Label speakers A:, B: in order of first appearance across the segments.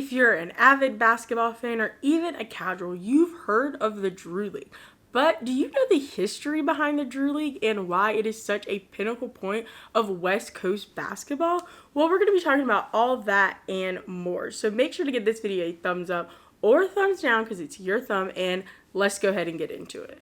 A: If you're an avid basketball fan or even a casual, you've heard of the Drew League. But do you know the history behind the Drew League and why it is such a pinnacle point of West Coast basketball? Well, we're going to be talking about all of that and more. So make sure to give this video a thumbs up or a thumbs down because it's your thumb, and let's go ahead and get into it.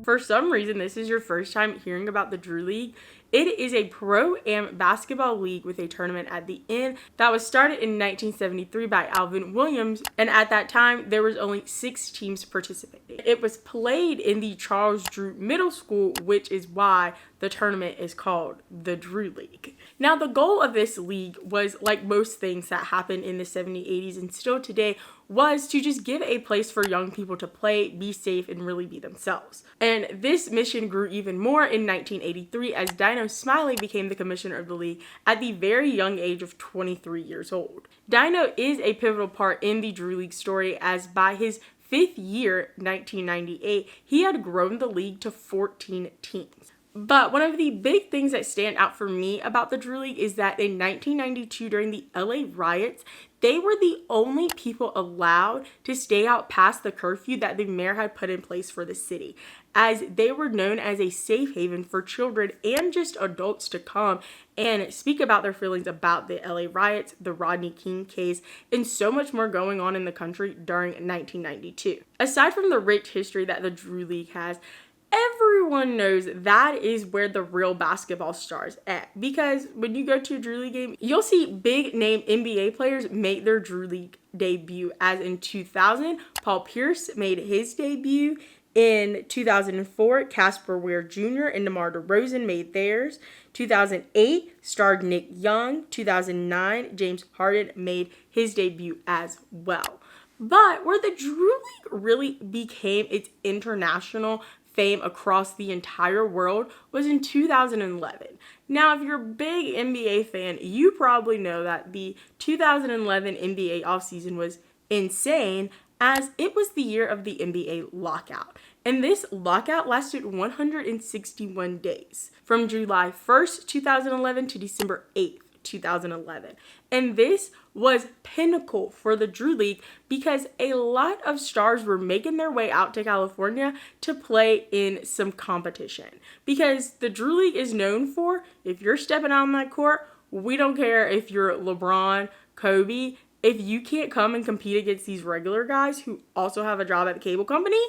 A: For some reason, this is your first time hearing about the Drew League. It is a pro-am basketball league with a tournament at the end that was started in 1973 by Alvin Williams, and at that time, there was only 6 teams participating. It was played in the Charles Drew Middle School, which is why the tournament is called the Drew League. Now, the goal of this league was, like most things that happened in the 70s, 80s, and still today, was to just give a place for young people to play, be safe, and really be themselves. And this mission grew even more in 1983 as Dino Smiley became the commissioner of the league at the very young age of 23 years old. Dino is a pivotal part in the Drew League story, as by his 5th year, 1998, he had grown the league to 14 teams. But one of the big things that stand out for me about the Drew League is that in 1992, during the LA riots, they were the only people allowed to stay out past the curfew that the mayor had put in place for the city, as they were known as a safe haven for children and just adults to come and speak about their feelings about the LA riots, the Rodney King case, and so much more going on in the country during 1992. Aside from the rich history that the Drew League has, everyone knows that is where the real basketball stars at, because when you go to a Drew League game, you'll see big name NBA players make their Drew League debut, as in 2000, Paul Pierce made his debut. In 2004, Casper Ware Jr. and DeMar DeRozan made theirs. 2008, star Nick Young. 2009, James Harden made his debut as well. But where the Drew League really became its international fame across the entire world was in 2011. Now, if you're a big NBA fan, you probably know that the 2011 NBA offseason was insane, as it was the year of the NBA lockout. And this lockout lasted 161 days, from July 1st, 2011 to December 8th, 2011. And this was pinnacle for the Drew League because a lot of stars were making their way out to California to play in some competition. Because the Drew League is known for, if you're stepping out on that court, we don't care if you're LeBron, Kobe, if you can't come and compete against these regular guys who also have a job at the cable company,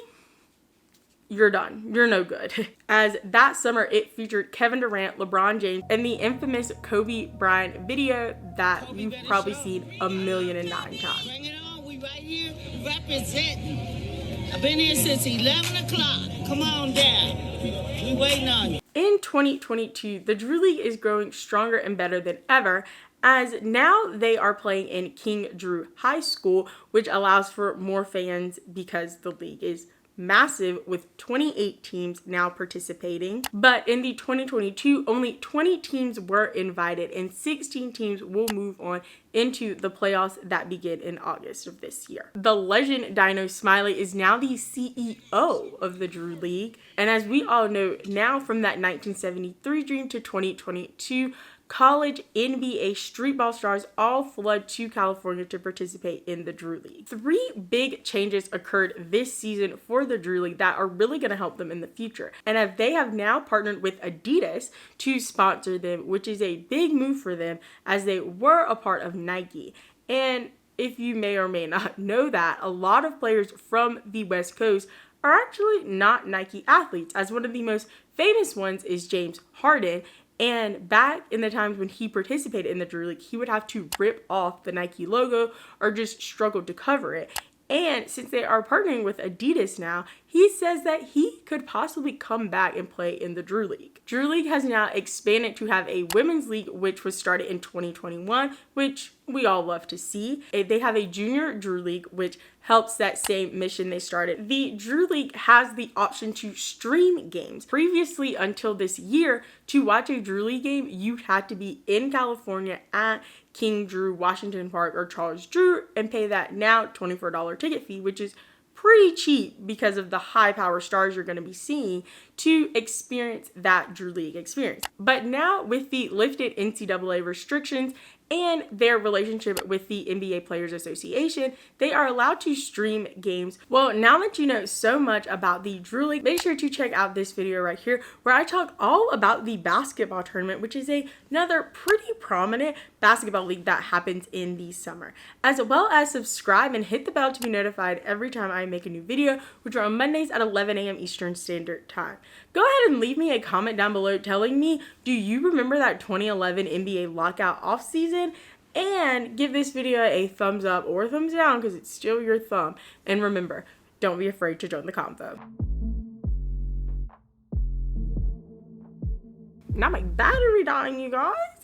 A: you're done. You're no good. As that summer, it featured Kevin Durant, LeBron James, and the infamous Kobe Bryant video that you've probably seen 1,000,009 times.
B: Bring it on. We right here representing. I've been here since 11 o'clock. Come on down. We waiting on you.
A: In 2022, the Drew League is growing stronger and better than ever, as now they are playing in King Drew High School, which allows for more fans because the league is massive, with 28 teams now participating. But in the 2022, only 20 teams were invited, and 16 teams will move on into the playoffs that begin in August of this year. The legend Dino Smiley is now the CEO of the Drew League, and as we all know now, from that 1973 dream to 2022, college, NBA, streetball stars all flood to California to participate in the Drew League. 3 big changes occurred this season for the Drew League that are really going to help them in the future. And they have now partnered with Adidas to sponsor them, which is a big move for them, as they were a part of Nike. And if you may or may not know that, a lot of players from the West Coast are actually not Nike athletes, as one of the most famous ones is James Harden. And back in the times when he participated in the Drew League, he would have to rip off the Nike logo or just struggle to cover it. And since they are partnering with Adidas now, he says that he could possibly come back and play in the Drew League. Drew League has now expanded to have a women's league, which was started in 2021, which we all love to see. They have a junior Drew League, which helps that same mission they started. The Drew League has the option to stream games. Previously, until this year, to watch a Drew League game, you had to be in California at King Drew, Washington Park, or Charles Drew, and pay that now $24 ticket fee, which is pretty cheap because of the high power stars you're going to be seeing to experience that Drew League experience. But now with the lifted NCAA restrictions and their relationship with the NBA Players Association, they are allowed to stream games. Well, now that you know so much about the Drew League, make sure to check out this video right here where I talk all about the basketball tournament, which is another pretty prominent basketball league that happens in the summer. As well as subscribe and hit the bell to be notified every time I make a new video, which are on Mondays at 11 a.m. Eastern Standard Time. Go ahead and leave me a comment down below telling me, do you remember that 2011 NBA lockout offseason? And give this video a thumbs up or thumbs down because it's still your thumb. And remember, don't be afraid to join the convo. Now my battery dying, you guys.